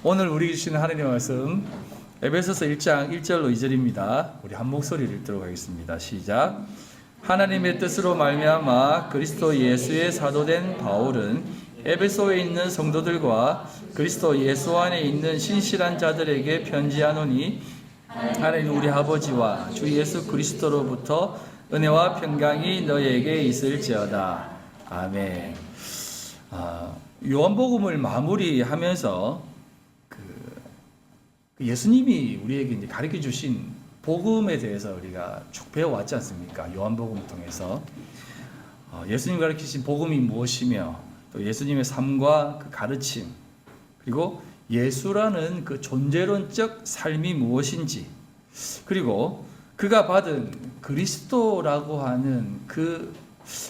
오늘 우리 주시는 하나님의 말씀 에베소서 1장 1절로 2절입니다. 우리 한 목소리를 읽도록 하겠습니다. 시작. 하나님의 뜻으로 말미암아 그리스도 예수의 사도된 바울은 에베소에 있는 성도들과 그리스도 예수 안에 있는 신실한 자들에게 편지하노니 하나님 우리 아버지와 주 예수 그리스도로부터 은혜와 평강이 너에게 있을지어다. 아멘. 요한복음을 마무리하면서 예수님이 우리에게 이제 가르쳐 주신 복음에 대해서 우리가 쭉 배워왔지 않습니까? 요한복음을 통해서 예수님 가르치신 복음이 무엇이며 또 예수님의 삶과 그 가르침 그리고 예수라는 그 존재론적 삶이 무엇인지 그리고 그가 받은 그리스도라고 하는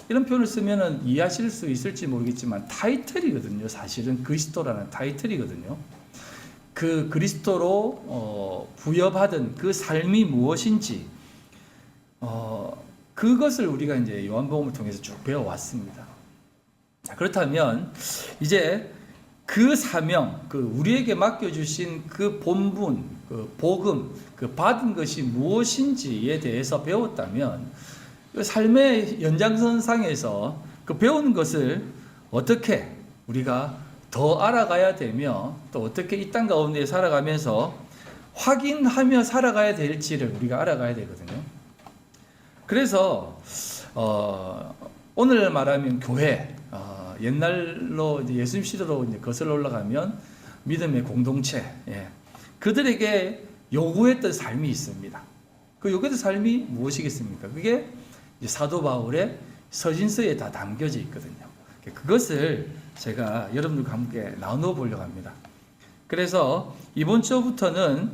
이런 표현을 쓰면은 이해하실 수 있을지 모르겠지만 타이틀이거든요. 사실은 그리스도라는 타이틀이거든요. 그 그리스도로 부여받은 그 삶이 무엇인지 그것을 우리가 이제 요한복음을 통해서 쭉 배워왔습니다. 그렇다면 이제 그 사명, 우리에게 맡겨주신 그 본분, 그 복음, 그 받은 것이 무엇인지에 대해서 배웠다면 그 삶의 연장선상에서 그 배운 것을 어떻게 우리가 더 알아가야 되며 또 어떻게 이 땅 가운데 살아가면서 확인하며 살아가야 될지를 우리가 알아가야 되거든요. 그래서 오늘 말하면 교회, 옛날로 이제 예수님 시대로 이제 거슬러 올라가면 믿음의 공동체, 그들에게 요구했던 삶이 있습니다. 그 요구했던 삶이 무엇이겠습니까? 그게 이제 사도 바울의 서신서에 다 담겨져 있거든요. 그것을 제가 여러분들과 함께 나누어 보려고 합니다. 그래서 이번 주부터는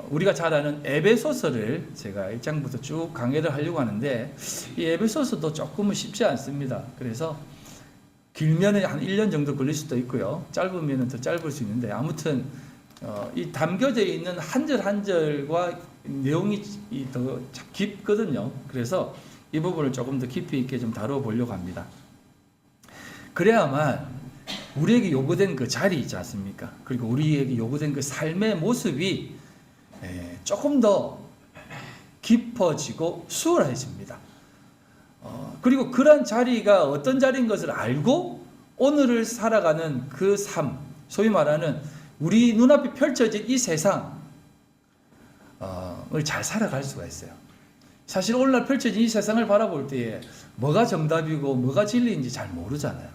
우리가 잘 아는 에베소서를 제가 1장부터 쭉 강의를 하려고 하는데 이 에베소서도 조금은 쉽지 않습니다. 그래서 길면 한 1년 정도 걸릴 수도 있고요. 짧으면 더 짧을 수 있는데 아무튼 이 담겨져 있는 한 절 한 절과 내용이 더 깊거든요. 그래서 이 부분을 조금 더 깊이 있게 좀 다루어 보려고 합니다. 그래야만 우리에게 요구된 그 자리 있지 않습니까? 그리고 우리에게 요구된 그 삶의 모습이 조금 더 깊어지고 수월해집니다. 그리고 그런 자리가 어떤 자리인 것을 알고 오늘을 살아가는 그 삶, 소위 말하는 우리 눈앞에 펼쳐진 이 세상을 잘 살아갈 수가 있어요. 사실 오늘날 펼쳐진 이 세상을 바라볼 때에 뭐가 정답이고 뭐가 진리인지 잘 모르잖아요.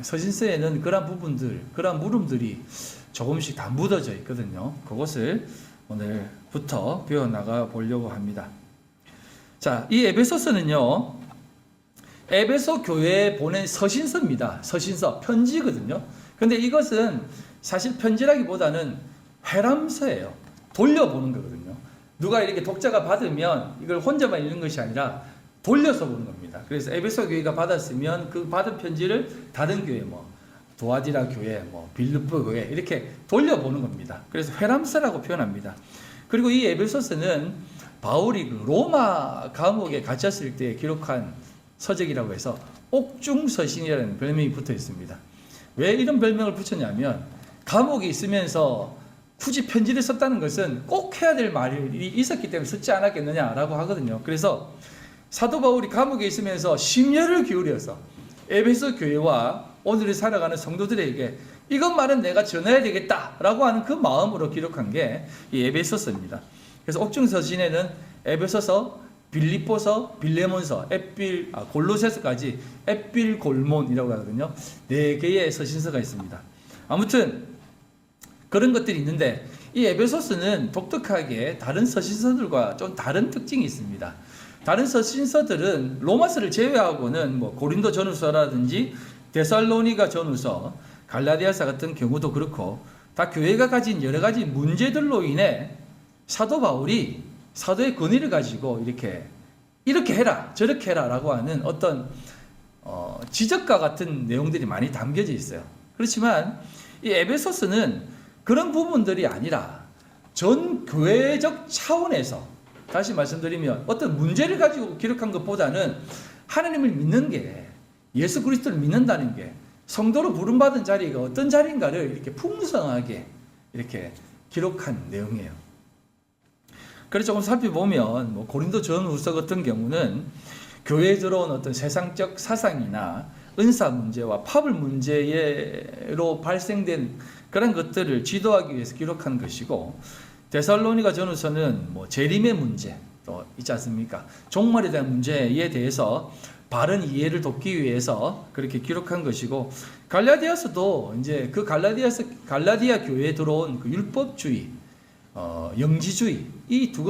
서신서에는 그런 부분들, 그런 물음들이 조금씩 다 묻어져 있거든요. 그것을 오늘부터 배워나가 보려고 합니다. 자, 이 에베소서는요, 에베소 교회에 보낸 서신서입니다. 서신서, 편지거든요. 근데 이것은 사실 편지라기보다는 회람서예요. 돌려보는 거거든요. 누가 이렇게 독자가 받으면 이걸 혼자만 읽는 것이 아니라 돌려서 보는 겁니다. 그래서 에베소 교회가 받았으면 그 받은 편지를 다른 교회, 도아디라 교회, 빌립보 교회 이렇게 돌려보는 겁니다. 그래서 회람서라고 표현합니다. 그리고 이 에베소서는 바울이 로마 감옥에 갇혔을 때 기록한 서적이라고 해서 옥중서신이라는 별명이 붙어 있습니다. 왜 이런 별명을 붙였냐면 감옥에 있으면서 굳이 편지를 썼다는 것은 꼭 해야 될 말이 있었기 때문에 썼지 않았겠느냐라고 하거든요. 그래서 사도 바울이 감옥에 있으면서 심려를 기울여서 에베소 교회와 오늘을 살아가는 성도들에게 이것만은 내가 전해야 되겠다라고 하는 그 마음으로 기록한 게 이 에베소서입니다. 그래서 옥중서신에는 에베소서, 빌립보서, 빌레몬서, 골로새서까지 에필골몬이라고 하거든요. 4개의 서신서가 있습니다. 아무튼 그런 것들이 있는데 이 에베소서는 독특하게 다른 서신서들과 좀 다른 특징이 있습니다. 다른 서신서들은 로마서를 제외하고는 고린도 전후서라든지 데살로니가 전후서, 갈라디아서 같은 경우도 그렇고 다 교회가 가진 여러 가지 문제들로 인해 사도 바울이 사도의 권위를 가지고 이렇게 해라 저렇게 해라 라고 하는 어떤 지적과 같은 내용들이 많이 담겨져 있어요. 그렇지만 이 에베소서는 그런 부분들이 아니라 전 교회적 차원에서 다시 말씀드리면 어떤 문제를 가지고 기록한 것보다는 하나님을 믿는 게 예수 그리스도를 믿는다는 게 성도로 부름받은 자리가 어떤 자리인가를 이렇게 풍성하게 이렇게 기록한 내용이에요. 그래서 조금 살펴보면 뭐 고린도 전후서 같은 경우는 교회에 들어온 어떤 세상적 사상이나 은사 문제와 파벌 문제로 발생된 그런 것들을 지도하기 위해서 기록한 것이고, 데살로니가 전후서는 뭐 재림의 문제 또 있지 않습니까? 종말에 대한 문제에 대해서 바른 이해를 돕기 위해서 그렇게 기록한 것이고, 갈라디아서도 이제 그 갈라디아 교회에 들어온 그 율법주의, 영지주의 이 두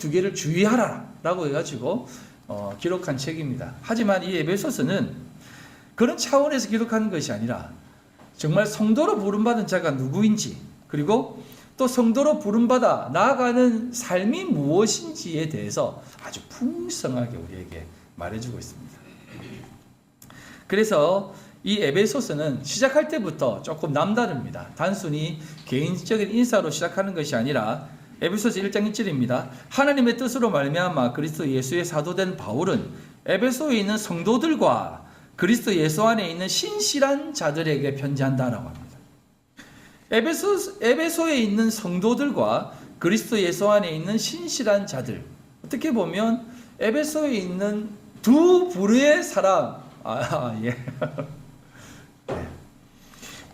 개를 주의하라라고 해가지고 기록한 책입니다. 하지만 이 에베소서는 그런 차원에서 기록한 것이 아니라 정말 성도로 부름받은 자가 누구인지, 그리고 또 성도로 부름받아 나아가는 삶이 무엇인지에 대해서 아주 풍성하게 우리에게 말해주고 있습니다. 그래서 이 에베소서는 시작할 때부터 조금 남다릅니다. 단순히 개인적인 인사로 시작하는 것이 아니라 에베소서 1장 1절입니다. 하나님의 뜻으로 말미암아 그리스도 예수의 사도된 바울은 에베소에 있는 성도들과 그리스도 예수 안에 있는 신실한 자들에게 편지한다라고 합니다. 에베소에 있는 성도들과 그리스도 예수 안에 있는 신실한 자들, 어떻게 보면 에베소에 있는 두 부류의 사람,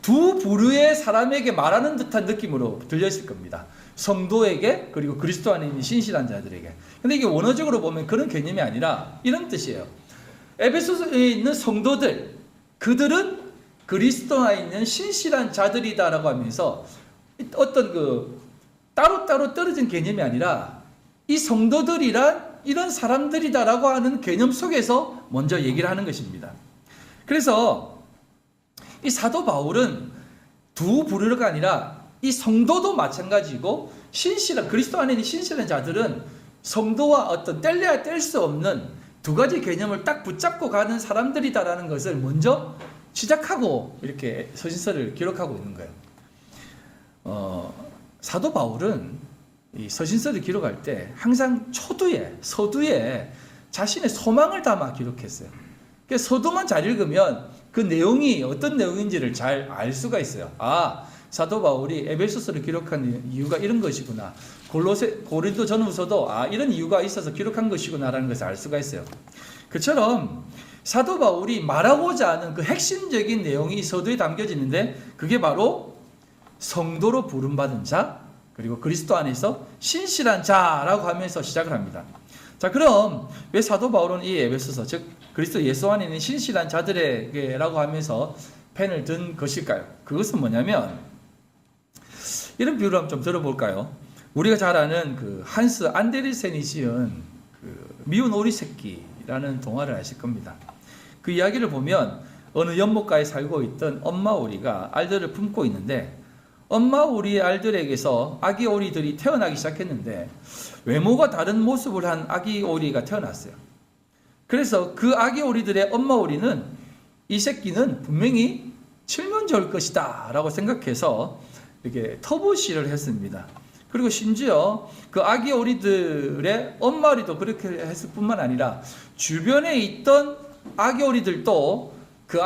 두 부류의 사람에게 말하는 듯한 느낌으로 들렸을 겁니다. 성도에게, 그리고 그리스도 안에 있는 신실한 자들에게. 근데 이게 원어적으로 보면 그런 개념이 아니라 이런 뜻이에요. 에베소에 있는 성도들, 그들은 그리스도 안에 있는 신실한 자들이다라고 하면서 어떤 따로따로 떨어진 개념이 아니라 이 성도들이란 이런 사람들이다라고 하는 개념 속에서 먼저 얘기를 하는 것입니다. 그래서 이 사도 바울은 두 부류가 아니라 이 성도도 마찬가지고, 그리스도 안에 있는 신실한 자들은 성도와 어떤 뗄래야 뗄 수 없는 두 가지 개념을 딱 붙잡고 가는 사람들이다라는 것을 먼저 시작하고 이렇게 서신서를 기록하고 있는 거예요. 사도 바울은 이 서신서를 기록할 때 항상 서두에 자신의 소망을 담아 기록했어요. 그래서 서두만 잘 읽으면 그 내용이 어떤 내용인지를 잘 알 수가 있어요. 사도 바울이 에베소서를 기록한 이유가 이런 것이구나. 고린도 전후서도 이런 이유가 있어서 기록한 것이구나라는 것을 알 수가 있어요. 그처럼 사도 바울이 말하고자 하는 그 핵심적인 내용이 이 서두에 담겨지는데, 그게 바로 성도로 부름받은 자, 그리고 그리스도 안에서 신실한 자라고 하면서 시작을 합니다. 자, 그럼 왜 사도 바울은 이 에베소서, 즉 그리스도 예수 안에 있는 신실한 자들에게라고 하면서 펜을 든 것일까요? 그것은 뭐냐면, 이런 비유를 한번 좀 들어볼까요? 우리가 잘 아는 그 한스 안데르센이 지은 그 미운 오리 새끼라는 동화를 아실 겁니다. 그 이야기를 보면 어느 연못가에 살고 있던 엄마 오리가 알들을 품고 있는데, 엄마 오리의 알들에게서 아기 오리들이 태어나기 시작했는데 외모가 다른 모습을 한 아기 오리가 태어났어요. 그래서 그 아기 오리들의 엄마 오리는 이 새끼는 분명히 치면 좋을 것이다 라고 생각해서 이렇게 터부시를 했습니다. 그리고 심지어 그 아기 오리들의 엄마 오리도 그렇게 했을 뿐만 아니라 주변에 있던 아기 오리들도 그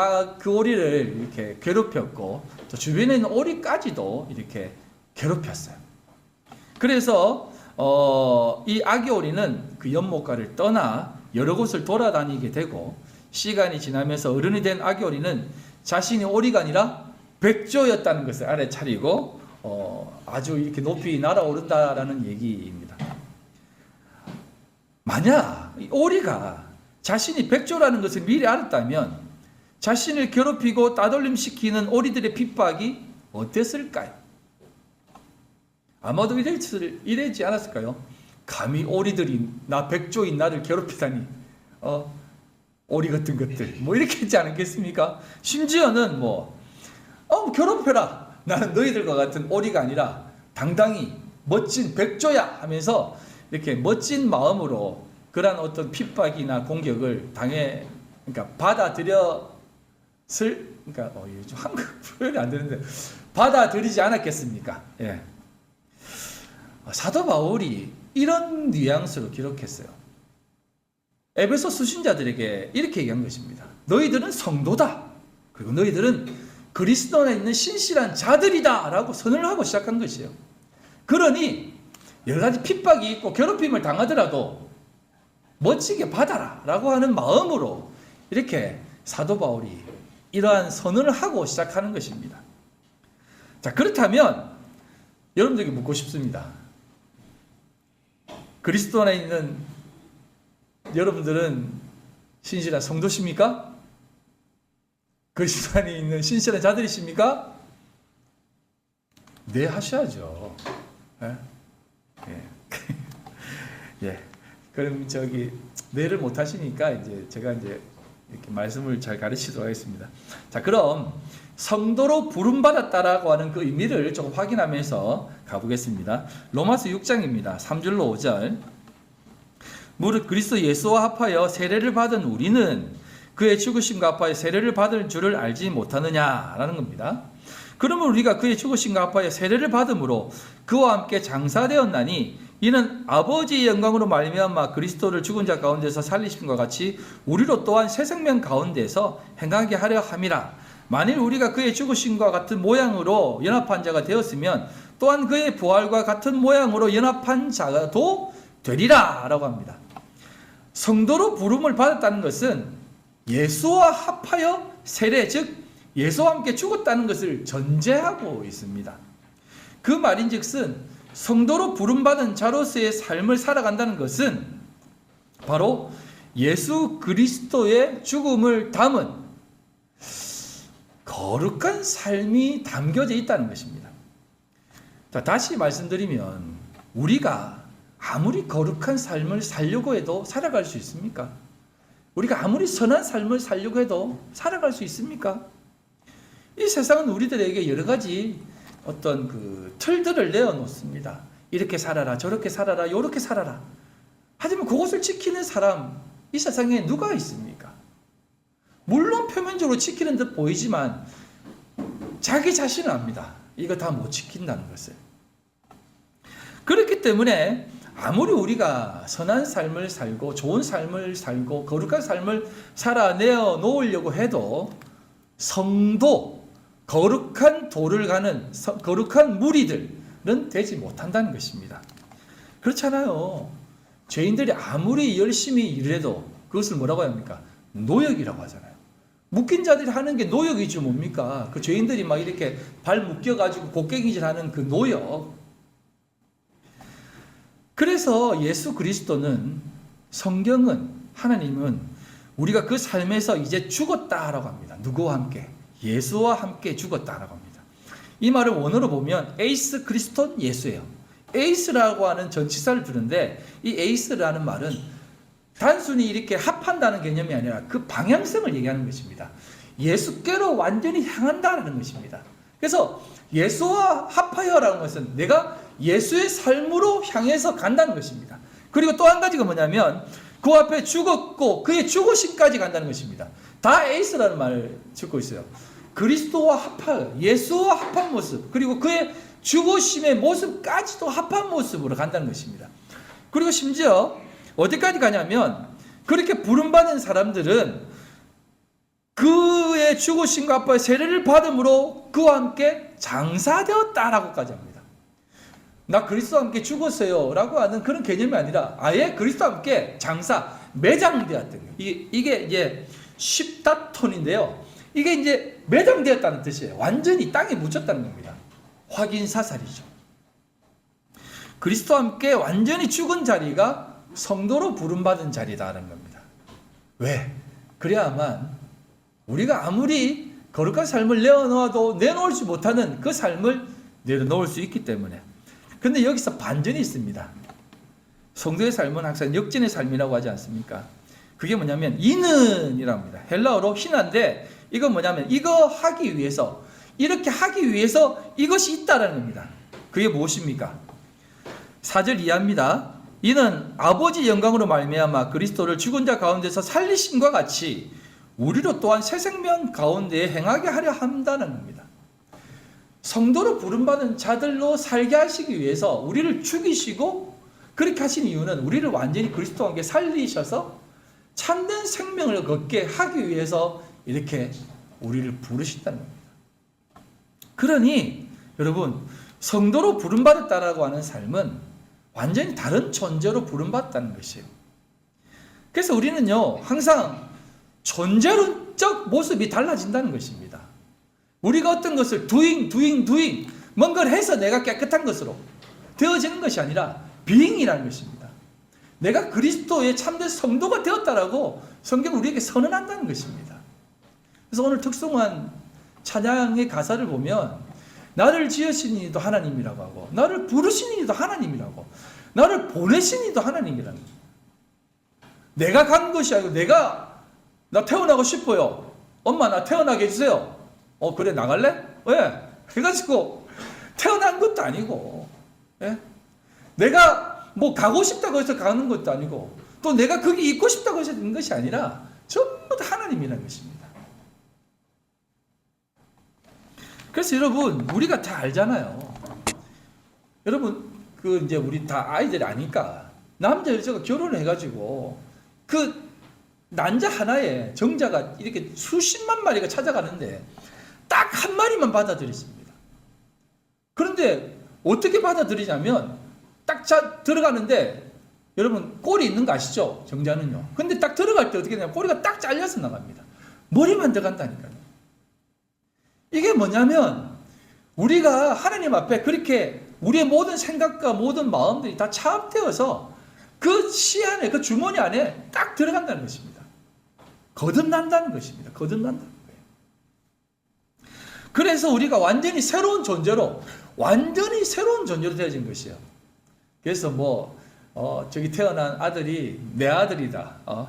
오리를 이렇게 괴롭혔고, 또 주변에 있는 오리까지도 이렇게 괴롭혔어요. 그래서 이 아기 오리는 그 연못가를 떠나 여러 곳을 돌아다니게 되고, 시간이 지나면서 어른이 된 아기 오리는 자신이 오리가 아니라 백조였다는 것을 알아차리고 아주 이렇게 높이 날아오른다라는 얘기입니다. 만약 이 오리가 자신이 백조라는 것을 미리 알았다면 자신을 괴롭히고 따돌림시키는 오리들의 핍박이 어땠을까요? 아마도 이랬지 않았을까요? 감히 오리들이 백조인 나를 괴롭히다니, 오리 같은 것들, 이렇게 했지 않겠습니까? 심지어는 괴롭혀라, 나는 너희들과 같은 오리가 아니라 당당히 멋진 백조야 하면서 이렇게 멋진 마음으로 그러한 어떤 핍박이나 공격을 한국 표현이 안 되는데 받아들이지 않았겠습니까? 예. 사도 바울이 이런 뉘앙스로 기록했어요. 에베소 수신자들에게 이렇게 얘기한 것입니다. 너희들은 성도다. 그리고 너희들은 그리스도 안에 있는 신실한 자들이다 라고 선언을 하고 시작한 것이에요. 그러니 여러 가지 핍박이 있고 괴롭힘을 당하더라도 멋지게 받아라 라고 하는 마음으로 이렇게 사도 바울이 이러한 선언을 하고 시작하는 것입니다. 자, 그렇다면 여러분들에게 묻고 싶습니다. 그리스도 안에 있는 여러분들은 신실한 성도십니까? 그리스도 안에 있는 신실한 자들이십니까? 네, 하셔야죠. 예? 예. 예. 그럼 네를 못 하시니까 제가 이렇게 말씀을 잘 가르치도록 하겠습니다. 자, 그럼 성도로 부름받았다라고 하는 그 의미를 조금 확인하면서 가보겠습니다. 로마서 6장입니다. 3절로 5절. 무릇 그리스도 예수와 합하여 세례를 받은 우리는 그의 죽으심과 합하여 세례를 받을 줄을 알지 못하느냐라는 겁니다. 그러면 우리가 그의 죽으심과 합하여 세례를 받음으로 그와 함께 장사되었나니 이는 아버지의 영광으로 말미암아 그리스도를 죽은 자 가운데서 살리심과 같이 우리로 또한 새 생명 가운데서 행하게 하려 함이라. 만일 우리가 그의 죽으심과 같은 모양으로 연합한 자가 되었으면 또한 그의 부활과 같은 모양으로 연합한 자도 되리라 라고 합니다. 성도로 부름을 받았다는 것은 예수와 합하여 세례, 즉 예수와 함께 죽었다는 것을 전제하고 있습니다. 그 말인즉슨 성도로 부름받은 자로서의 삶을 살아간다는 것은 바로 예수 그리스도의 죽음을 담은 거룩한 삶이 담겨져 있다는 것입니다. 자, 다시 말씀드리면 우리가 아무리 거룩한 삶을 살려고 해도 살아갈 수 있습니까? 우리가 아무리 선한 삶을 살려고 해도 살아갈 수 있습니까? 이 세상은 우리들에게 여러 가지 어떤 그 틀들을 내어놓습니다. 이렇게 살아라, 저렇게 살아라, 이렇게 살아라. 하지만 그것을 지키는 사람, 이 세상에 누가 있습니까? 물론 표면적으로 지키는 듯 보이지만 자기 자신은 압니다. 이거 다 못 지킨다는 것을. 그렇기 때문에 아무리 우리가 선한 삶을 살고 좋은 삶을 살고 거룩한 삶을 살아내어 놓으려고 해도 성도, 거룩한 도를 가는 거룩한 무리들은 되지 못한다는 것입니다. 그렇잖아요. 죄인들이 아무리 열심히 일해도 그것을 뭐라고 합니까? 노역이라고 하잖아요. 묶인 자들이 하는 게 노역이죠. 뭡니까? 그 죄인들이 막 이렇게 발 묶여가지고 곡괭이질 하는 그 노역. 그래서 예수 그리스도는, 성경은, 하나님은 우리가 그 삶에서 이제 죽었다라고 합니다. 누구와 함께? 예수와 함께 죽었다라고 합니다. 이 말을 원어로 보면 에이스 크리스톤 예수예요. 에이스라고 하는 전치사를 두는데 이 에이스라는 말은 단순히 이렇게 합한다는 개념이 아니라 그 방향성을 얘기하는 것입니다. 예수께로 완전히 향한다는 것입니다. 그래서 예수와 합하여라는 것은 내가 예수의 삶으로 향해서 간다는 것입니다. 그리고 또 한 가지가 뭐냐면 그 앞에 죽었고 그의 죽으심까지 간다는 것입니다. 다 에이스라는 말을 짓고 있어요. 그리스도와 합하여, 예수와 합한 모습, 그리고 그의 죽으심의 모습까지도 합한 모습으로 간다는 것입니다. 그리고 심지어 어디까지 가냐면 그렇게 부름받은 사람들은 그의 죽으심과 합하여 세례를 받음으로 그와 함께 장사되었다라고까지 합니다. 나 그리스도와 함께 죽었어요 라고 하는 그런 개념이 아니라 아예 그리스도와 함께 매장되었던 거예요. 이게 이제 십다톤인데요. 이게 이제 매장되었다는 뜻이에요. 완전히 땅에 묻혔다는 겁니다. 확인 사살이죠. 그리스도와 함께 완전히 죽은 자리가 성도로 부름받은 자리다라는 겁니다. 왜? 그래야만 우리가 아무리 거룩한 삶을 내어놓아도 내놓을지 못하는 그 삶을 내려놓을 수 있기 때문에. 근데 여기서 반전이 있습니다. 성도의 삶은 항상 역진의 삶이라고 하지 않습니까? 그게 뭐냐면 이는이라고 합니다. 헬라어로 희난데 이건 뭐냐면 이거 하기 위해서, 이렇게 하기 위해서 이것이 있다라는 겁니다. 그게 무엇입니까? 4절 이해합니다. 이는 아버지 영광으로 말미암아 그리스도를 죽은 자 가운데서 살리심과 같이 우리로 또한 새 생명 가운데에 행하게 하려 한다는 겁니다. 성도로 부름받은 자들로 살게 하시기 위해서 우리를 죽이시고 그렇게 하신 이유는 우리를 완전히 그리스도와 함께 살리셔서 참된 생명을 걷게 하기 위해서 이렇게 우리를 부르신다는 겁니다. 그러니 여러분, 성도로 부름받았다라고 하는 삶은 완전히 다른 존재로 부름받았다는 것이에요. 그래서 우리는요, 항상 존재론적 모습이 달라진다는 것입니다. 우리가 어떤 것을 doing 뭔가를 해서 내가 깨끗한 것으로 되어지는 것이 아니라 being이라는 것입니다. 내가 그리스도의 참된 성도가 되었다라고 성경은 우리에게 선언한다는 것입니다. 그래서 오늘 특송한 찬양의 가사를 보면 나를 지으신 이도 하나님이라고 하고, 나를 부르신 이도 하나님이라고, 나를 보내신 이도 하나님이라는 거예요. 내가 간 것이 아니고 나 태어나고 싶어요. 엄마 나 태어나게 해주세요. 그래 나갈래? 왜? 해가지고 태어난 것도 아니고, 예? 내가 뭐 가고 싶다고 해서 가는 것도 아니고, 또 내가 거기 있고 싶다고 해서 있는 것이 아니라 전부 다 하나님이라는 것입니다. 그래서 여러분, 우리가 다 알잖아요. 여러분, 이제 우리 다 아이들이 아니까 남자 여자가 결혼을 해가지고 그 난자 하나에 정자가 이렇게 수십만 마리가 찾아가는데 딱 한 마리만 받아들였습니다. 그런데 어떻게 받아들이냐면 딱 들어가는데 여러분 꼴이 있는 거 아시죠? 정자는요. 근데 딱 들어갈 때 어떻게 되냐면 꼬리가 딱 잘려서 나갑니다. 머리만 들어간다니까요. 이게 뭐냐면 우리가 하나님 앞에 그렇게 우리의 모든 생각과 모든 마음들이 다 차압되어서 그 시 안에, 그 주머니 안에 딱 들어간다는 것입니다. 거듭난다는 것입니다. 거듭난다는 거예요. 그래서 우리가 완전히 새로운 존재로 되어진 것이에요. 그래서 저기 태어난 아들이 내 아들이다.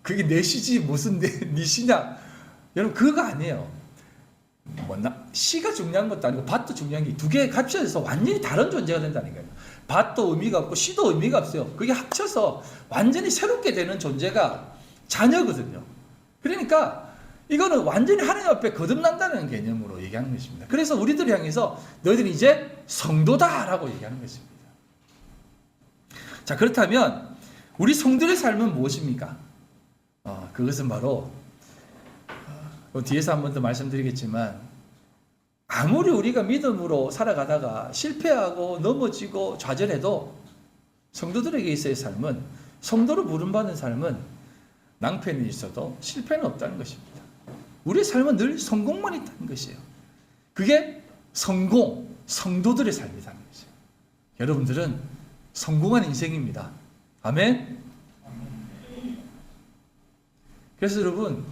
그게 내 시지 무슨 네 시냐. 여러분 그거 아니에요. 시가 중요한 것도 아니고 밭도 중요한 게 두 개 합쳐져서 완전히 다른 존재가 된다는 거예요. 밭도 의미가 없고 시도 의미가 없어요. 그게 합쳐서 완전히 새롭게 되는 존재가 자녀거든요. 그러니까 이거는 완전히 하나님 앞에 거듭난다는 개념으로 얘기하는 것입니다. 그래서 우리들을 향해서 너희들이 이제 성도다라고 얘기하는 것입니다. 자, 그렇다면 우리 성도의 삶은 무엇입니까? 그것은 바로 뒤에서 한 번 더 말씀드리겠지만, 아무리 우리가 믿음으로 살아가다가 실패하고 넘어지고 좌절해도 성도들에게 있어의 삶은, 성도로 부름받는 삶은 낭패는 있어도 실패는 없다는 것입니다. 우리의 삶은 늘 성공만 있다는 것이에요. 그게 성도들의 삶이라는 것이에요. 여러분들은 성공한 인생입니다. 아멘? 그래서 여러분,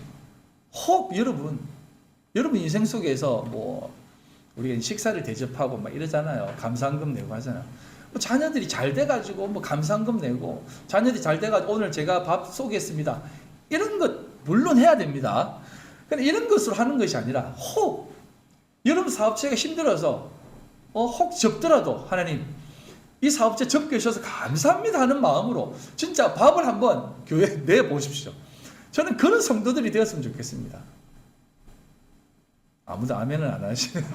혹 여러분 인생 속에서 우리가 식사를 대접하고 막 이러잖아요. 감사한금 내고 하잖아요. 자녀들이 잘 돼가지고 감사한금 내고, 자녀들이 잘 돼가지고 오늘 제가 밥 쏘겠습니다. 이런 것 물론 해야 됩니다. 근데 이런 것으로 하는 것이 아니라 혹 여러분 사업체가 힘들어서 혹 접더라도 하나님 이 사업체 접게 해주셔서 감사합니다 하는 마음으로 진짜 밥을 한번 교회에 내보십시오. 저는 그런 성도들이 되었으면 좋겠습니다. 아무도 아멘을 안 하시네요.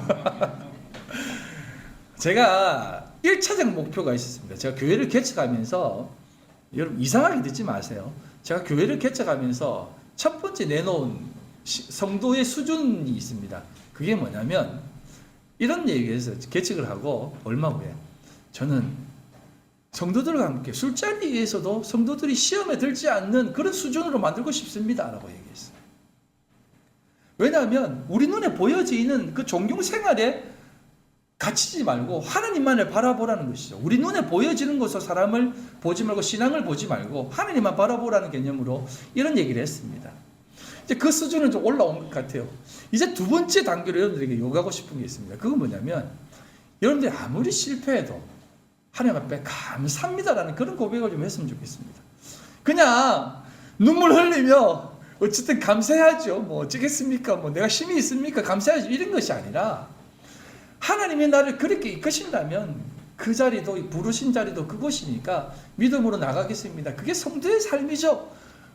제가 1차적 목표가 있었습니다. 제가 교회를 개척하면서, 여러분 이상하게 듣지 마세요. 제가 교회를 개척하면서 첫 번째 내놓은 성도의 수준이 있습니다. 그게 뭐냐면 이런 얘기에서 개척을 하고 얼마 후에 저는 성도들과 함께 술자리에서도 성도들이 시험에 들지 않는 그런 수준으로 만들고 싶습니다 라고 얘기했어요. 왜냐하면 우리 눈에 보여지는 그 종교 생활에 갇히지 말고 하나님만을 바라보라는 것이죠. 우리 눈에 보여지는 것으로 사람을 보지 말고 신앙을 보지 말고 하나님만 바라보라는 개념으로 이런 얘기를 했습니다. 이제 그 수준은 좀 올라온 것 같아요. 이제 두 번째 단계로 여러분들에게 요구하고 싶은 게 있습니다. 그건 뭐냐면 여러분들이 아무리 실패해도 하나님 앞에 감사합니다라는 그런 고백을 좀 했으면 좋겠습니다. 그냥 눈물 흘리며 어쨌든 감사해야죠. 어쩌겠습니까? 내가 힘이 있습니까? 감사해야죠. 이런 것이 아니라 하나님이 나를 그렇게 이끄신다면 그 자리도, 부르신 자리도 그곳이니까 믿음으로 나가겠습니다. 그게 성도의 삶이죠.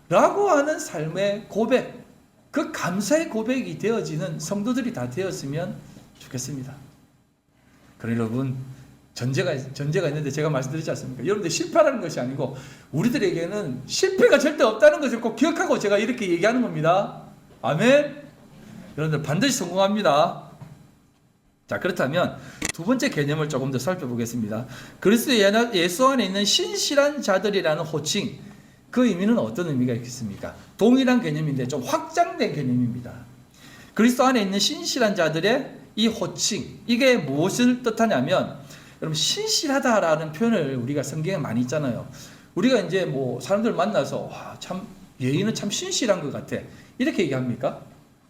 라고 하는 삶의 고백, 그 감사의 고백이 되어지는 성도들이 다 되었으면 좋겠습니다. 그러나 여러분, 전제가 있는데 제가 말씀드리지 않습니까? 여러분들 실패하는 것이 아니고 우리들에게는 실패가 절대 없다는 것을 꼭 기억하고 제가 이렇게 얘기하는 겁니다. 아멘? 여러분들 반드시 성공합니다. 자, 그렇다면 두 번째 개념을 조금 더 살펴보겠습니다. 그리스도 예수 안에 있는 신실한 자들이라는 호칭, 그 의미는 어떤 의미가 있겠습니까? 동일한 개념인데 좀 확장된 개념입니다. 그리스도 안에 있는 신실한 자들의 이 호칭, 이게 무엇을 뜻하냐면, 여러분, 신실하다라는 표현을 우리가 성경에 많이 있잖아요. 우리가 이제 뭐 사람들 만나서 와, 참 얘는 참 신실한 것 같아, 이렇게 얘기합니까?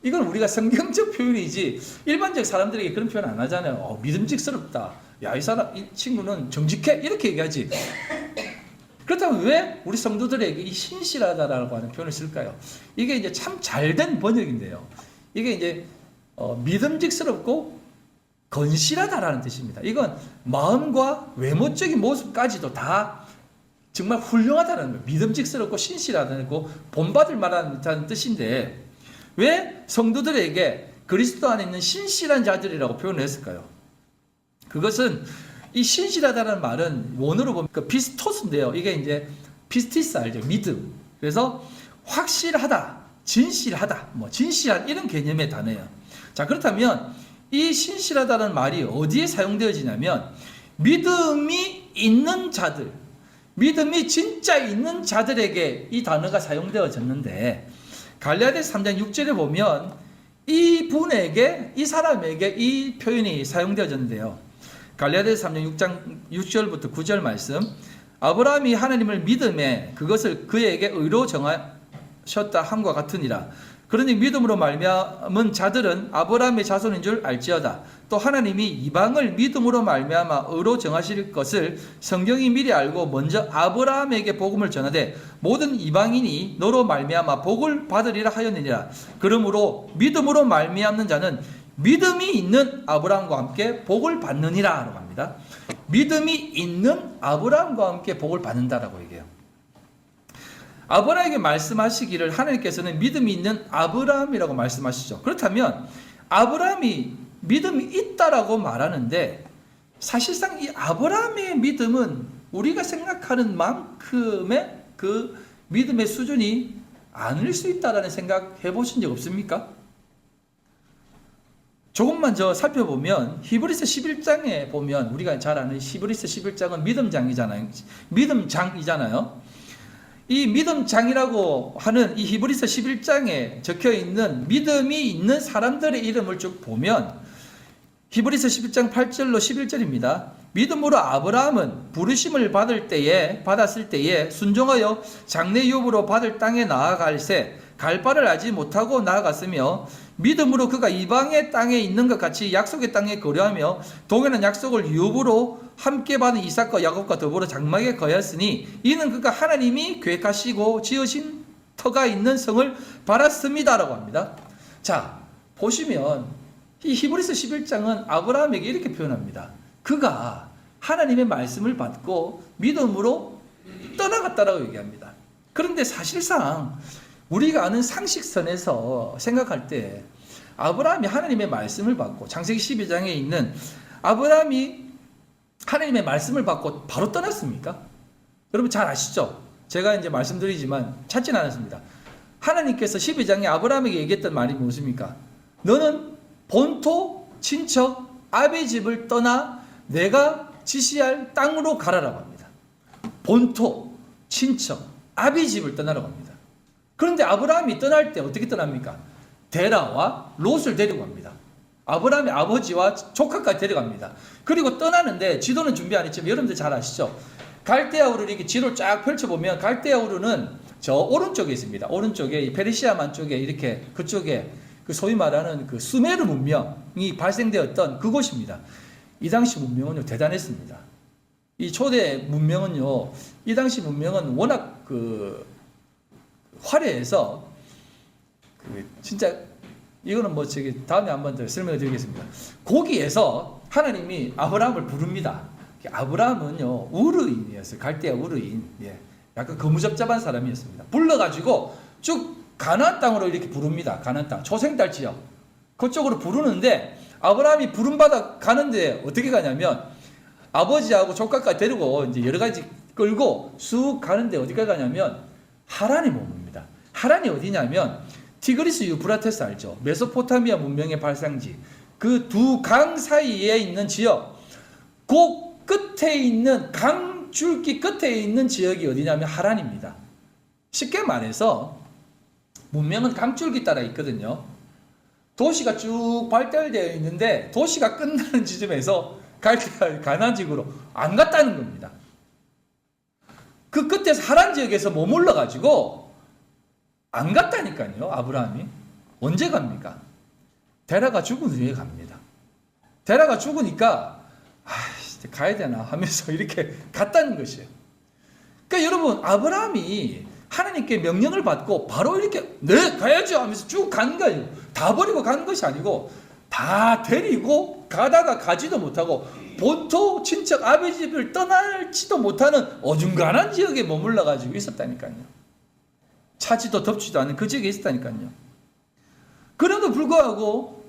이건 우리가 성경적 표현이지 일반적 사람들에게 그런 표현 안 하잖아요. 믿음직스럽다, 야, 이 친구는 정직해, 이렇게 얘기하지. 그렇다면 왜 우리 성도들에게 이 신실하다라고 하는 표현을 쓸까요? 이게 이제 참 잘된 번역인데요. 이게 이제 믿음직스럽고 건실하다라는 뜻입니다. 이건 마음과 외모적인 모습까지도 다 정말 훌륭하다는 거예요. 믿음직스럽고 신실하다는 거 본받을 만한 뜻인데, 왜 성도들에게 그리스도 안에 있는 신실한 자들이라고 표현을 했을까요? 그것은 이 신실하다는 말은 원어로 보면 그 피스토스인데요. 이게 이제 피스티스 알죠? 믿음. 그래서 확실하다, 진실하다, 뭐 진실한 이런 개념의 단어예요. 자, 그렇다면 이 신실하다는 말이 어디에 사용되어지냐면 믿음이 있는 자들, 믿음이 진짜 있는 자들에게 이 단어가 사용되어졌는데, 갈라디아서 3장 6절에 보면 이 분에게, 이 사람에게 이 표현이 사용되어졌는데요. 갈라디아서 3장 6절부터 9절 말씀, 아브라함이 하나님을 믿음에 그것을 그에게 의로 정하셨다 함과 같으니라. 그러니 믿음으로 말미암은 자들은 아브라함의 자손인 줄 알지어다. 또 하나님이 이방을 믿음으로 말미암아 의로 정하실 것을 성경이 미리 알고 먼저 아브라함에게 복음을 전하되 모든 이방인이 너로 말미암아 복을 받으리라 하였느니라. 그러므로 믿음으로 말미암는 자는 믿음이 있는 아브라함과 함께 복을 받느니라 라고 합니다. 믿음이 있는 아브라함과 함께 복을 받는다라고 얘기해요. 아브라함에게 말씀하시기를 하나님께서는 믿음이 있는 아브라함이라고 말씀하시죠. 그렇다면 아브라함이 믿음이 있다라고 말하는데, 사실상 이 아브라함의 믿음은 우리가 생각하는 만큼의 그 믿음의 수준이 아닐 수 있다라는 생각 해보신 적 없습니까? 조금만 살펴보면 히브리서 11장에 보면, 우리가 잘 아는 히브리서 11장은 믿음장이잖아요. 이 믿음장이라고 하는 이 히브리서 11장에 적혀 있는 믿음이 있는 사람들의 이름을 쭉 보면, 히브리서 11장 8절로 11절입니다. 믿음으로 아브라함은 부르심을 받았을 때에 순종하여 장래 유업으로 받을 땅에 나아갈새 갈 바를 알지 못하고 나아갔으며, 믿음으로 그가 이방의 땅에 있는 것 같이 약속의 땅에 거류하며 동일한 약속을 유업으로 함께 받은 이삭과 야곱과 더불어 장막에 거하였으니 이는 그가 하나님이 계획하시고 지으신 터가 있는 성을 바랐습니다라고 합니다. 자, 보시면 이 히브리서 11장은 아브라함에게 이렇게 표현합니다. 그가 하나님의 말씀을 받고 믿음으로 떠나갔다라고 얘기합니다. 그런데 사실상 우리가 아는 상식선에서 생각할 때 아브라함이 하나님의 말씀을 받고, 창세기 12장에 있는 아브라함이 하나님의 말씀을 받고 바로 떠났습니까? 여러분 잘 아시죠? 제가 이제 말씀드리지만 찾지는 않았습니다. 하나님께서 12장에 아브라함에게 얘기했던 말이 무엇입니까? 너는 본토, 친척, 아비 집을 떠나 내가 지시할 땅으로 가라라고 합니다. 본토, 친척, 아비 집을 떠나라고 합니다. 그런데 아브라함이 떠날 때 어떻게 떠납니까? 데라와 롯을 데리고 갑니다. 아브라함의 아버지와 조카까지 데려갑니다. 그리고 떠나는데 지도는 준비 안 했지만 여러분들 잘 아시죠? 갈대아우를 이렇게 지도를 쫙 펼쳐보면 갈대아우르는 저 오른쪽에 있습니다. 오른쪽에 페르시아만 쪽에 이렇게 그쪽에 그 소위 말하는 그 수메르 문명이 발생되었던 그곳입니다. 이 당시 문명은요 대단했습니다. 이 초대 문명은요, 이 당시 문명은 워낙 그 화려해서 진짜 이거는 뭐 저기 다음에 한번 더 설명을 드리겠습니다. 거기에서 하나님이 아브라함을 부릅니다. 아브라함은요 우르인이었어요. 갈대아 우르인. 예. 약간 거무잡잡한 사람이었습니다. 불러가지고 쭉 가나안 땅으로 이렇게 부릅니다. 가나안 땅, 초생딸 지역 그쪽으로 부르는데, 아브라함이 부름받아 가는데 어떻게 가냐면 아버지하고 조카까지 데리고 이제 여러 가지 끌고 쑥 가는데 어디까지 가냐면 하란에 머뭅니다. 하란이 어디냐면 티그리스 유프라테스 알죠? 메소포타미아 문명의 발상지. 그 두 강 사이에 있는 지역, 그 끝에 있는 강 줄기 끝에 있는 지역이 어디냐면 하란입니다. 쉽게 말해서 문명은 강줄기 따라 있거든요. 도시가 쭉 발달되어 있는데 도시가 끝나는 지점에서 가난지구로 안 갔다는 겁니다. 그 끝에서 하란 지역에서 머물러 가지고 안 갔다니까요. 아브라함이 언제 갑니까? 데라가 죽은 후에 갑니다. 데라가 죽으니까 이제 가야 되나 하면서 이렇게 갔다는 것이에요. 그러니까 여러분, 아브라함이 하나님께 명령을 받고 바로 이렇게 네 가야죠 하면서 쭉 간 거예요. 다 버리고 간 것이 아니고 다 데리고 가다가 가지도 못하고 본토 친척 아버지 집을 떠날지도 못하는 어중간한 지역에 머물러 가지고 있었다니까요. 차지도 덥지도 않은 그 지역에 있었다니까요. 그럼에도 불구하고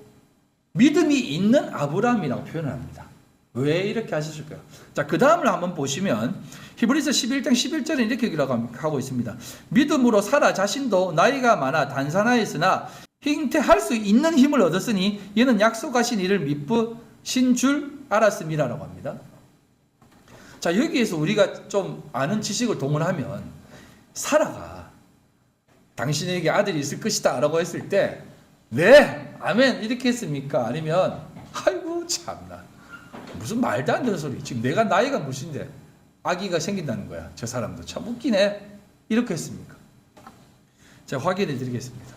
믿음이 있는 아브라함이라고 표현을 합니다. 왜 이렇게 하셨을까요? 자, 그 다음을 한번 보시면 히브리서 11장 11절에 이렇게 기록하고 있습니다. 믿음으로 사라 자신도 나이가 많아 단산하였으나 잉태할 수 있는 힘을 얻었으니 이는 약속하신 이를 미쁘신 줄 알았음이라고 합니다. 자, 여기에서 우리가 좀 아는 지식을 동원하면 사라가 당신에게 아들이 있을 것이다 라고 했을 때 네, 아멘 이렇게 했습니까? 아니면 아이고 참나 무슨 말도 안 되는 소리. 지금 내가 나이가 몇인데 아기가 생긴다는 거야. 저 사람도 참 웃기네. 이렇게 했습니까? 제가 확인해 드리겠습니다.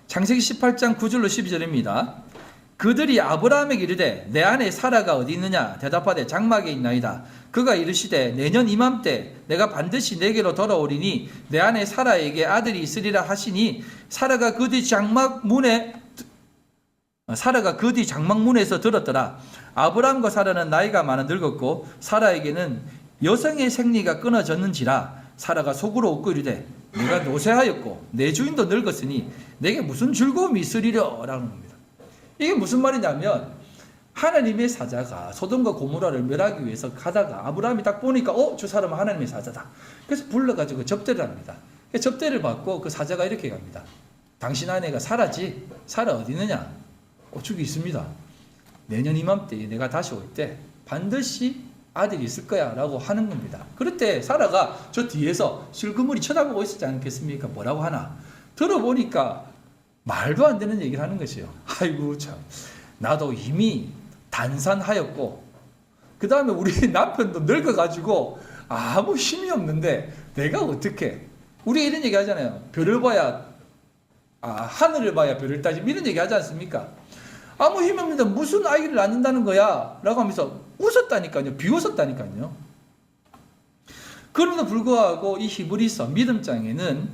창세기 18장 9절로 12절입니다. 그들이 아브라함에게 이르되 내 아내 사라가 어디 있느냐 대답하되 장막에 있나이다. 그가 이르시되 내년 이맘때 내가 반드시 내게로 돌아오리니 내 아내 사라에게 아들이 있으리라 하시니 사라가 그 뒤 장막문에서 들었더라. 아브라함과 사라는 나이가 많아 늙었고 사라에게는 여성의 생리가 끊어졌는지라. 사라가 속으로 웃고 이르되 내가 노쇠하였고 내 주인도 늙었으니 내게 무슨 즐거움이 있으리려 라는 겁니다. 이게 무슨 말이냐면 하나님의 사자가 소돔과 고모라를 멸하기 위해서 가다가 아브라함이 딱 보니까 저 사람은 하나님의 사자다. 그래서 불러가지고 접대를 합니다. 접대를 받고 그 사자가 이렇게 갑니다. 당신 아내가 사라지? 사라 어디 있느냐? 저기 있습니다. 내년 이맘때 내가 다시 올 때 반드시 아들이 있을 거야 라고 하는 겁니다. 그럴 때 사라가 저 뒤에서 슬그머니 쳐다보고 있었지 않겠습니까? 뭐라고 하나? 들어보니까 말도 안 되는 얘기를 하는 것이에요. 아이고 참 나도 이미 단산하였고 그 다음에 우리 남편도 늙어가지고 아무 힘이 없는데 내가 어떻게 우리 이런 얘기 하잖아요. 별을 봐야 하늘을 봐야 별을 따지고 이런 얘기 하지 않습니까? 아무 힘이 없는데 무슨 아이를 낳는다는 거야 라고 하면서 웃었다니까요. 비웃었다니까요. 그럼에도 불구하고 이 히브리서 믿음장에는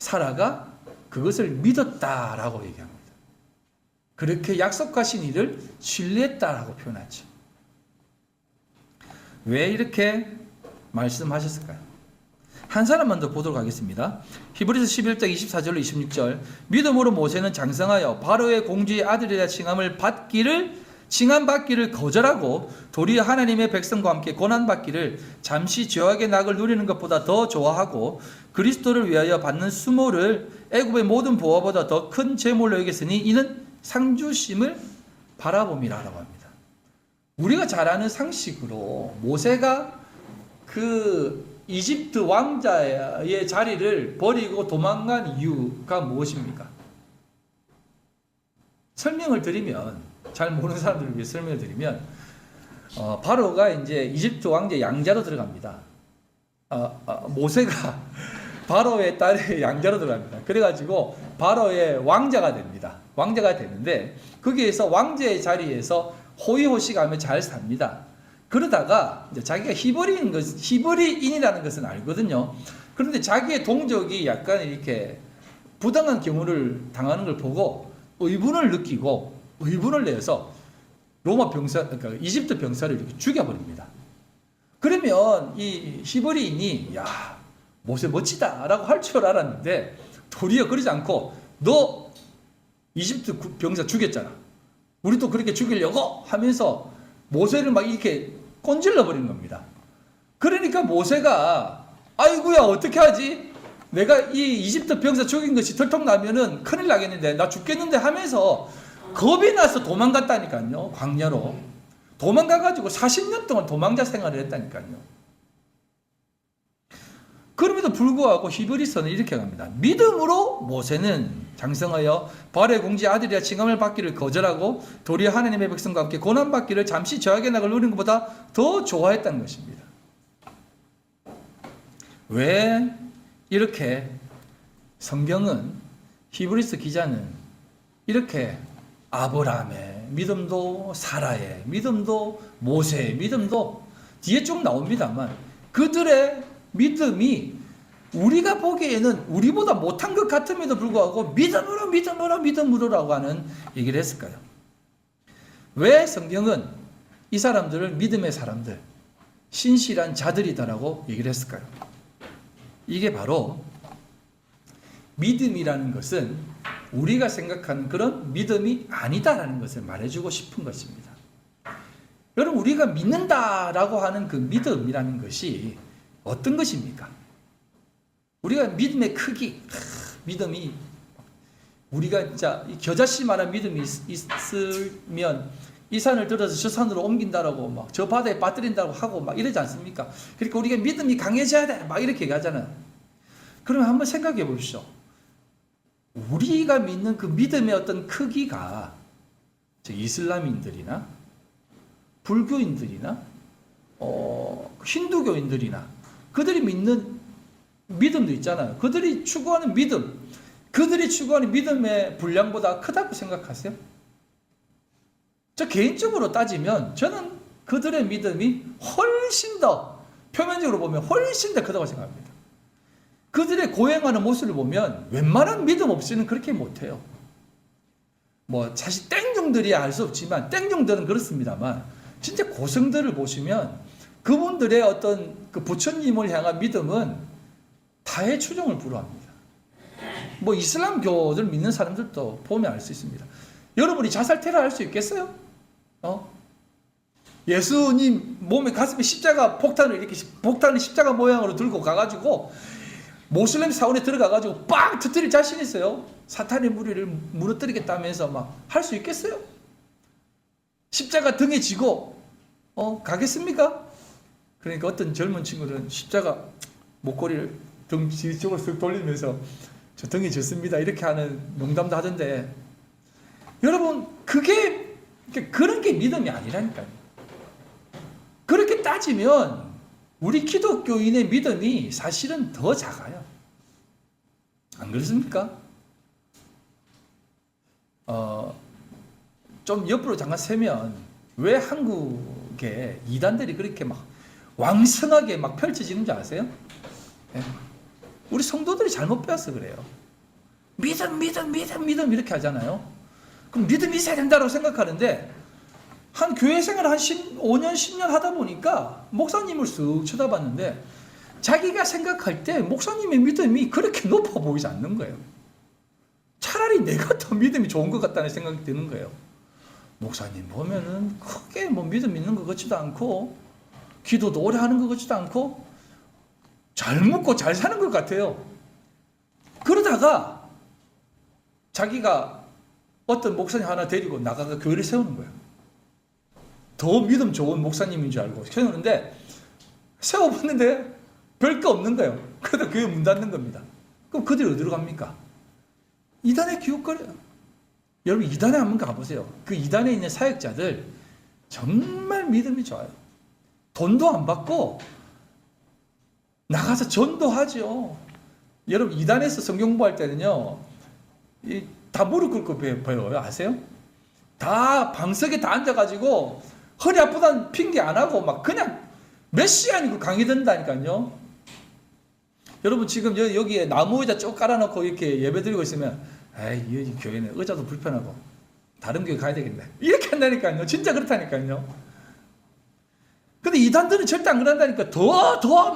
사라가 그것을 믿었다라고 얘기합니다. 그렇게 약속하신 일을 신뢰했다라고 표현하죠. 왜 이렇게 말씀하셨을까요? 한 사람만 더 보도록 하겠습니다. 히브리서 11장 24절로 26절 믿음으로 모세는 장성하여 바로의 공주의 아들이라 칭함받기를 거절하고 도리어 하나님의 백성과 함께 고난받기를 잠시 죄악의 낙을 누리는 것보다 더 좋아하고 그리스도를 위하여 받는 수모를 애굽의 모든 보화보다 더 큰 재물로 여겼으니 이는 상주심을 바라봄이라고 합니다. 우리가 잘 아는 상식으로 모세가 그 이집트 왕자의 자리를 버리고 도망간 이유가 무엇입니까? 설명을 드리면 잘 모르는 사람들을 위해 설명을 드리면 바로가 이제 이집트 왕자 양자로 들어갑니다. 모세가 바로의 딸의 양자로 들어갑니다. 그래가지고 바로의 왕자가 됩니다. 왕자가 되는데 거기에서 왕자의 자리에서 호의호식하며 잘 삽니다. 그러다가 이제 자기가 히브리인이라는 것은 알거든요. 그런데 자기의 동족이 약간 이렇게 부당한 경우를 당하는 걸 보고 의분을 느끼고 의분을 내서 로마 병사, 그러니까 이집트 병사를 이렇게 죽여버립니다. 그러면 이 히브리인이 야 모세 멋지다라고 할 줄 알았는데 도리어 그러지 않고 너 이집트 병사 죽였잖아. 우리도 그렇게 죽이려고 하면서 모세를 막 이렇게 꼰질러 버리는 겁니다. 그러니까 모세가 아이고야 어떻게 하지? 내가 이 이집트 병사 죽인 것이 들통나면은 큰일 나겠는데, 나 죽겠는데 하면서 겁이 나서 도망갔다니까요. 광야로. 도망가가지고 40년 동안 도망자 생활을 했다니까요. 그럼에도 불구하고 히브리서는 이렇게 갑니다. 믿음으로 모세는 장성하여 바로의 공주의 아들이라 칭함을 받기를 거절하고 도리어 하나님의 백성과 함께 고난받기를 잠시 저하게 나갈 누리는 것보다 더 좋아했다는 것입니다. 왜 이렇게 성경은, 히브리서 기자는 이렇게 아브라함의 믿음도, 사라의 믿음도, 모세의 믿음도 뒤에 쭉 나옵니다만, 그들의 믿음이 우리가 보기에는 우리보다 못한 것 같음에도 불구하고 믿음으로 믿음으로 믿음으로라고 하는 얘기를 했을까요? 왜 성경은 이 사람들을 믿음의 사람들, 신실한 자들이다라고 얘기를 했을까요? 이게 바로 믿음이라는 것은 우리가 생각하는 그런 믿음이 아니다라는 것을 말해주고 싶은 것입니다. 여러분, 우리가 믿는다라고 하는 그 믿음이라는 것이 어떤 것입니까? 우리가 믿음의 크기, 믿음이, 우리가 진짜 겨자씨만한 믿음이 있으면 이 산을 들어서 저 산으로 옮긴다라고 막 저 바다에 빠뜨린다고 하고 막 이러지 않습니까? 그러니까 우리가 믿음이 강해져야 돼 막 이렇게 얘기하잖아요. 그러면 한번 생각해 보십시오. 우리가 믿는 그 믿음의 어떤 크기가 이슬람인들이나 불교인들이나 힌두교인들이나 그들이 믿는 믿음도 있잖아요. 그들이 추구하는 믿음, 그들이 추구하는 믿음의 분량보다 크다고 생각하세요? 저 개인적으로 따지면 저는 그들의 믿음이 훨씬 더, 표면적으로 보면 훨씬 더 크다고 생각합니다. 그들의 고행하는 모습을 보면 웬만한 믿음 없이는 그렇게 못해요. 뭐 사실 땡중들이야 알 수 없지만, 땡중들은 그렇습니다만 진짜 고성들을 보시면 그분들의 어떤 그 부처님을 향한 믿음은 다의 추종을 불허합니다. 뭐 이슬람교를 믿는 사람들도 보면 알 수 있습니다. 여러분이 자살 테러 할 수 있겠어요? 예수님 몸에 가슴에 십자가 폭탄을 이렇게 폭탄을 십자가 모양으로 들고 가가지고 모슬렘 사원에 들어가가지고 빵 터뜨릴 자신 있어요? 사탄의 무리를 무너뜨리겠다면서 막 할 수 있겠어요? 십자가 등에 지고 가겠습니까? 그러니까 어떤 젊은 친구들은 십자가 목걸이를 등 뒤쪽으로 쓱 돌리면서 저 등에 졌습니다 이렇게 하는 농담도 하던데, 여러분 그게 그런 게 믿음이 아니라니까요. 그렇게 따지면 우리 기독교인의 믿음이 사실은 더 작아요. 안 그렇습니까? 좀 옆으로 잠깐 세면 왜 한국에 이단들이 그렇게 막 왕성하게 막 펼쳐지는 줄 아세요? 네. 우리 성도들이 잘못 배워서 그래요. 믿음 이렇게 하잖아요. 그럼 믿음이 있어야 된다고 생각하는데, 한 교회 생활 한 5년 10년 하다 보니까 목사님을 쓱 쳐다봤는데 자기가 생각할 때 목사님의 믿음이 그렇게 높아 보이지 않는 거예요. 차라리 내가 더 믿음이 좋은 것 같다는 생각이 드는 거예요. 목사님 보면은 크게 뭐 믿음 있는 것 같지도 않고, 기도도 오래 하는 것 같지도 않고, 잘 먹고 잘 사는 것 같아요. 그러다가 자기가 어떤 목사님 하나 데리고 나가서 교회를 세우는 거예요. 더 믿음 좋은 목사님인 줄 알고 세우는데, 세워봤는데 별거 없는 거예요. 그러다 교회 문 닫는 겁니다. 그럼 그들이 어디로 갑니까? 이단에 기웃거려요. 여러분 이단에 한번 가보세요. 그 이단에 있는 사역자들 정말 믿음이 좋아요. 돈도 안 받고 나가서 전도하죠. 여러분 이단에서 성경 공부할 때는요, 다 무릎 꿇고 배워요. 아세요? 다 방석에 다 앉아가지고 허리 아프다는 핑계 안 하고 막 그냥 몇 시간이고 강의 듣는다니까요. 여러분 지금 여기에 나무 의자 쭉 깔아놓고 이렇게 예배 드리고 있으면, 에이 이 교회는 의자도 불편하고 다른 교회 가야 되겠네 이렇게 한다니까요. 진짜 그렇다니까요. 근데 이단들은 절대 안 그런다니까. 더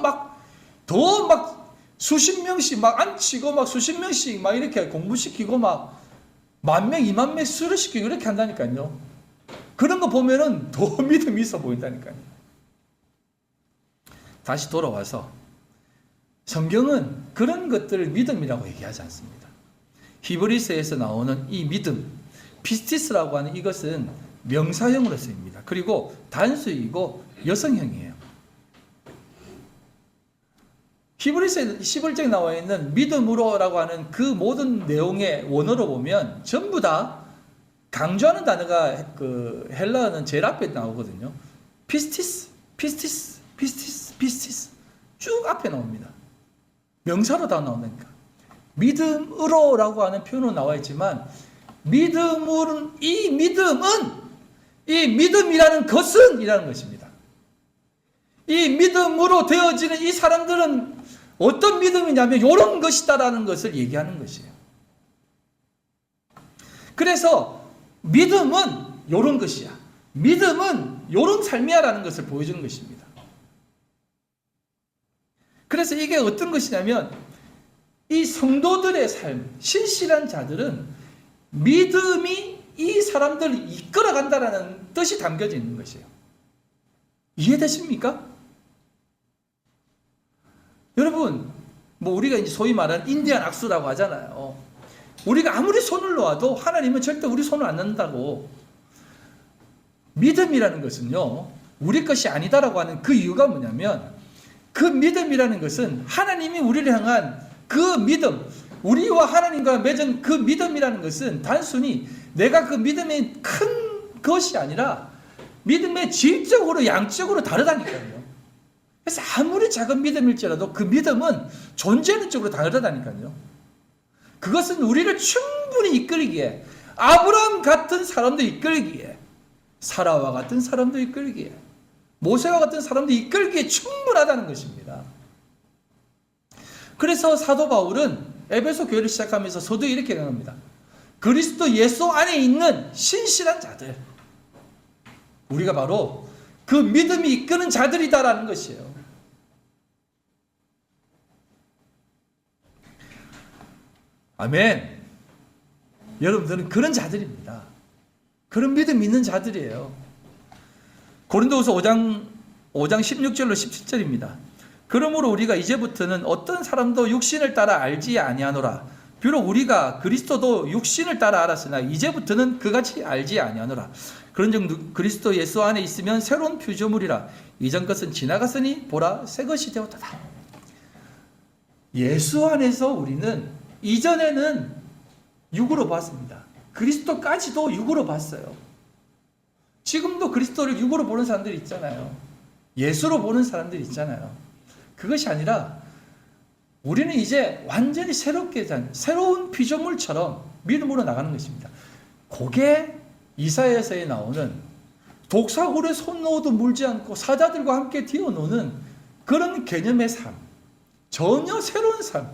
막 수십 명씩 막 앉히고 막 수십 명씩 막 이렇게 공부시키고 막 10,000명 20,000명 수를 시키고 이렇게 한다니까요. 그런 거 보면은 더 믿음이 있어 보인다니까요. 다시 돌아와서 성경은 그런 것들을 믿음이라고 얘기하지 않습니다. 히브리서에서 나오는 이 믿음, 피스티스라고 하는 이것은 명사형으로 쓰입니다. 그리고 단수이고 여성형이에요. 히브리서 11장에 나와 있는 믿음으로라고 하는 그 모든 내용의 원어로 보면 전부 다 강조하는 단어가 그 헬라어는 제일 앞에 나오거든요. 피스티스, 피스티스, 피스티스, 피스티스 쭉 앞에 나옵니다. 명사로 다 나온다니까. 믿음으로라고 하는 표현으로 나와 있지만 이 믿음이라는 것은 이라는 것입니다. 이 믿음으로 되어지는 이 사람들은 어떤 믿음이냐면 이런 것이다라는 것을 얘기하는 것이에요. 그래서 믿음은 이런 것이야. 믿음은 이런 삶이야라는 것을 보여주는 것입니다. 그래서 이게 어떤 것이냐면 이 성도들의 삶, 신실한 자들은 믿음이 이 사람들을 이끌어간다라는 뜻이 담겨져 있는 것이에요. 이해되십니까? 여러분, 뭐 우리가 이제 소위 말하는 인디안 악수라고 하잖아요. 우리가 아무리 손을 놓아도 하나님은 절대 우리 손을 안 넣는다고. 믿음이라는 것은요, 우리 것이 아니다라고 하는 그 이유가 뭐냐면 그 믿음이라는 것은 하나님이 우리를 향한 그 믿음, 우리와 하나님과 맺은 그 믿음이라는 것은 단순히 내가 그 믿음이 큰 것이 아니라 믿음의 질적으로 양적으로 다르다니까요. 그래서 아무리 작은 믿음일지라도 그 믿음은 존재는 쪽으로 다르다니까요. 그것은 우리를 충분히 이끌기에, 아브라함 같은 사람도 이끌기에, 사라와 같은 사람도 이끌기에, 모세와 같은 사람도 이끌기에 충분하다는 것입니다. 그래서 사도 바울은 에베소 교회를 시작하면서 서두에 이렇게 강합니다. 그리스도 예수 안에 있는 신실한 자들, 우리가 바로 그 믿음이 이끄는 자들이다라는 것이에요. 아멘. 여러분들은 그런 자들입니다. 그런 믿음 있는 자들이에요. 고린도후서 5장 16절로 17절입니다. 그러므로 우리가 이제부터는 어떤 사람도 육신을 따라 알지 아니하노라. 비록 우리가 그리스도도 육신을 따라 알았으나 이제부터는 그같이 알지 아니하노라. 그런즉 그리스도 예수 안에 있으면 새로운 피조물이라. 이전 것은 지나갔으니 보라 새 것이 되었도다. 예수 안에서 우리는 이전에는 육으로 봤습니다. 그리스도까지도 육으로 봤어요. 지금도 그리스도를 육으로 보는 사람들이 있잖아요. 예수로 보는 사람들이 있잖아요. 그것이 아니라 우리는 이제 완전히 새롭게 된 새로운 피조물처럼 믿음으로 나가는 것입니다. 그게 이사야서에 나오는 독사굴에 손 넣어도 물지 않고 사자들과 함께 뛰어노는 그런 개념의 삶, 전혀 새로운 삶,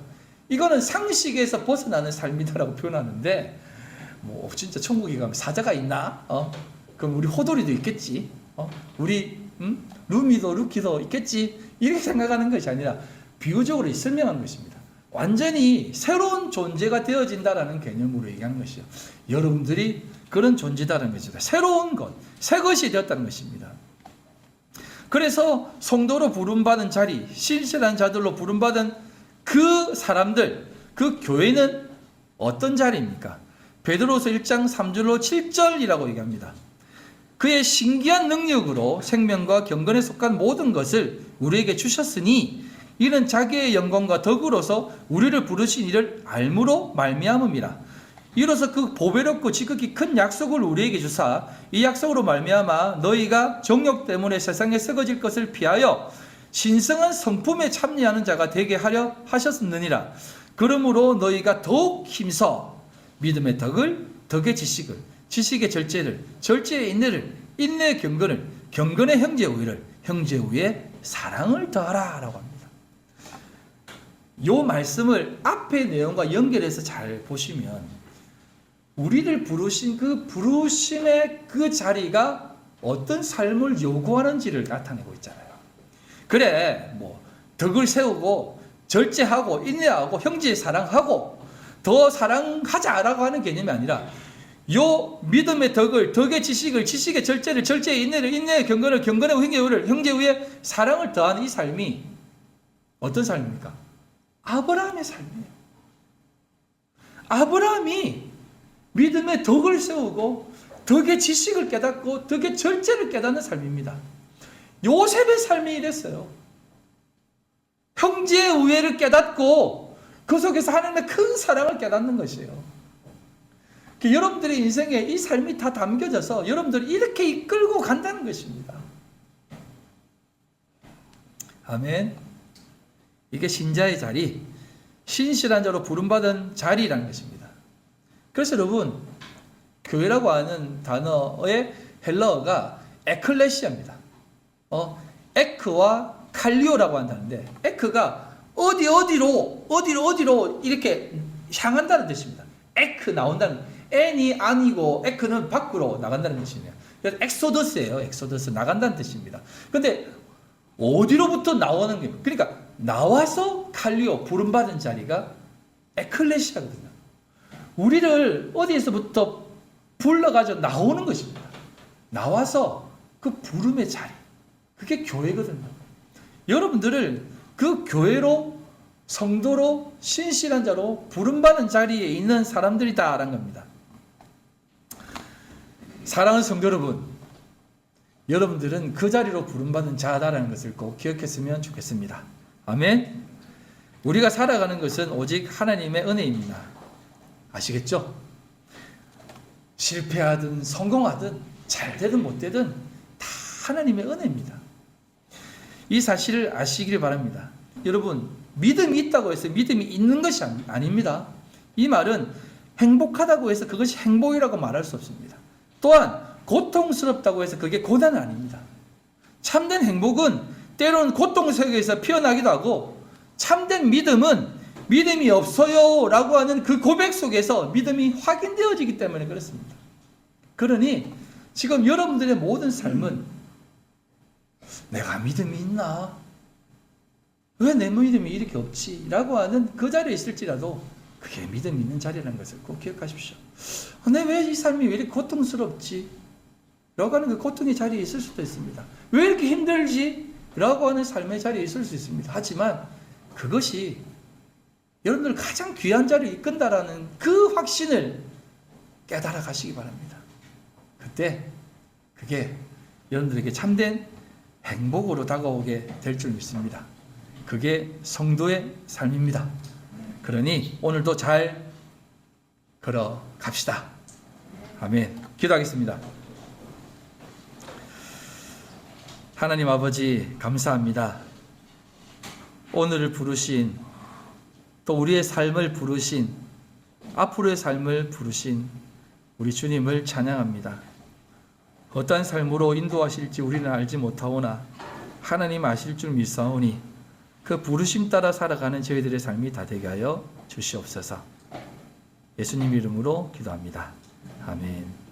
이거는 상식에서 벗어나는 삶이다라고 표현하는데, 뭐 진짜 천국에 가면 사자가 있나? 그럼 우리 호돌이도 있겠지. 우리 루미도 루키도 있겠지. 이렇게 생각하는 것이 아니라 비유적으로 설명하는 것입니다. 완전히 새로운 존재가 되어진다라는 개념으로 얘기하는 것이요. 여러분들이 그런 존재다라는 것입니다. 새로운 것, 새 것이 되었다는 것입니다. 그래서 성도로 부름받은 자리, 신실한 자들로 부름받은 그 사람들, 그 교회는 어떤 자리입니까? 베드로서 1장 3절로 7절이라고 얘기합니다. 그의 신기한 능력으로 생명과 경건에 속한 모든 것을 우리에게 주셨으니 이는 자기의 영광과 덕으로서 우리를 부르신 이를 알므로 말미암음이라. 이로써 그 보배롭고 지극히 큰 약속을 우리에게 주사 이 약속으로 말미암아 너희가 정욕 때문에 세상에 썩어질 것을 피하여 신성한 성품에 참여하는 자가 되게 하려 하셨느니라. 그러므로 너희가 더욱 힘써 믿음의 덕을, 덕의 지식을, 지식의 절제를, 절제의 인내를, 인내의 경건을, 경건의 형제 우애를, 형제 우애에 사랑을 더하라 라고 합니다. 이 말씀을 앞의 내용과 연결해서 잘 보시면 우리를 부르신 그 부르심의 그 자리가 어떤 삶을 요구하는지를 나타내고 있잖아요. 그래, 뭐 덕을 세우고 절제하고 인내하고 형제 사랑하고 더 사랑하자라고 하는 개념이 아니라 요 믿음의 덕을, 덕의 지식을, 지식의 절제를, 절제의 인내를, 인내의 경건을, 경건의 형제 우애를, 형제 우애에 사랑을 더하는 이 삶이 어떤 삶입니까? 아브라함의 삶이에요. 아브라함이 믿음의 덕을 세우고 덕의 지식을 깨닫고 덕의 절제를 깨닫는 삶입니다. 요셉의 삶이 이랬어요. 형제의 우애를 깨닫고 그 속에서 하나님의 큰 사랑을 깨닫는 것이에요. 여러분들의 인생에 이 삶이 다 담겨져서 여러분들이 이렇게 이끌고 간다는 것입니다. 아멘. 이게 신자의 자리, 신실한 자로 부름받은 자리라는 것입니다. 그래서 여러분, 교회라고 하는 단어의 헬라어가 에클레시아입니다. 에크와 칼리오라고 한다는데, 에크가 어디로 이렇게 향한다는 뜻입니다. 에크 나온다는, N이 아니고 에크는 밖으로 나간다는 뜻이에요. 그래서 엑소더스예요. 엑소더스, 나간다는 뜻입니다. 근데 어디로부터 나오는 게, 그러니까 나와서 칼리오, 부름받은 자리가 에클레시아거든요. 우리를 어디에서부터 불러가지고 나오는 것입니다. 나와서 그 부름의 자리, 그게 교회거든요. 여러분들을 그 교회로, 성도로, 신실한 자로 부름받은 자리에 있는 사람들이다라는 겁니다. 사랑하는 성도 여러분, 여러분들은 그 자리로 부름받은 자다라는 것을 꼭 기억했으면 좋겠습니다. 아멘. 우리가 살아가는 것은 오직 하나님의 은혜입니다. 아시겠죠? 실패하든 성공하든 잘되든 못되든 다 하나님의 은혜입니다. 이 사실을 아시기를 바랍니다. 여러분, 믿음이 있다고 해서 믿음이 있는 것이 아닙니다. 이 말은 행복하다고 해서 그것이 행복이라고 말할 수 없습니다. 또한 고통스럽다고 해서 그게 고난은 아닙니다. 참된 행복은 때로는 고통 속에서 피어나기도 하고, 참된 믿음은 믿음이 없어요 라고 하는 그 고백 속에서 믿음이 확인되어지기 때문에 그렇습니다. 그러니 지금 여러분들의 모든 삶은 내가 믿음이 있나? 왜 내 믿음이 이렇게 없지? 라고 하는 그 자리에 있을지라도 그게 믿음이 있는 자리라는 것을 꼭 기억하십시오. 내 왜 이 삶이 왜 이렇게 고통스럽지? 라고 하는 그 고통의 자리에 있을 수도 있습니다. 왜 이렇게 힘들지? 라고 하는 삶의 자리에 있을 수 있습니다. 하지만 그것이 여러분들 가장 귀한 자리에 이끈다라는 그 확신을 깨달아 가시기 바랍니다. 그때 그게 여러분들에게 참된 행복으로 다가오게 될 줄 믿습니다. 그게 성도의 삶입니다. 그러니 오늘도 잘 걸어갑시다. 아멘. 기도하겠습니다. 하나님 아버지, 감사합니다. 오늘을 부르신, 또 우리의 삶을 부르신, 앞으로의 삶을 부르신 우리 주님을 찬양합니다. 어떠한 삶으로 인도하실지 우리는 알지 못하오나 하나님 아실 줄 믿사오니 그 부르심 따라 살아가는 저희들의 삶이 다 되게 하여 주시옵소서. 예수님 이름으로 기도합니다. 아멘.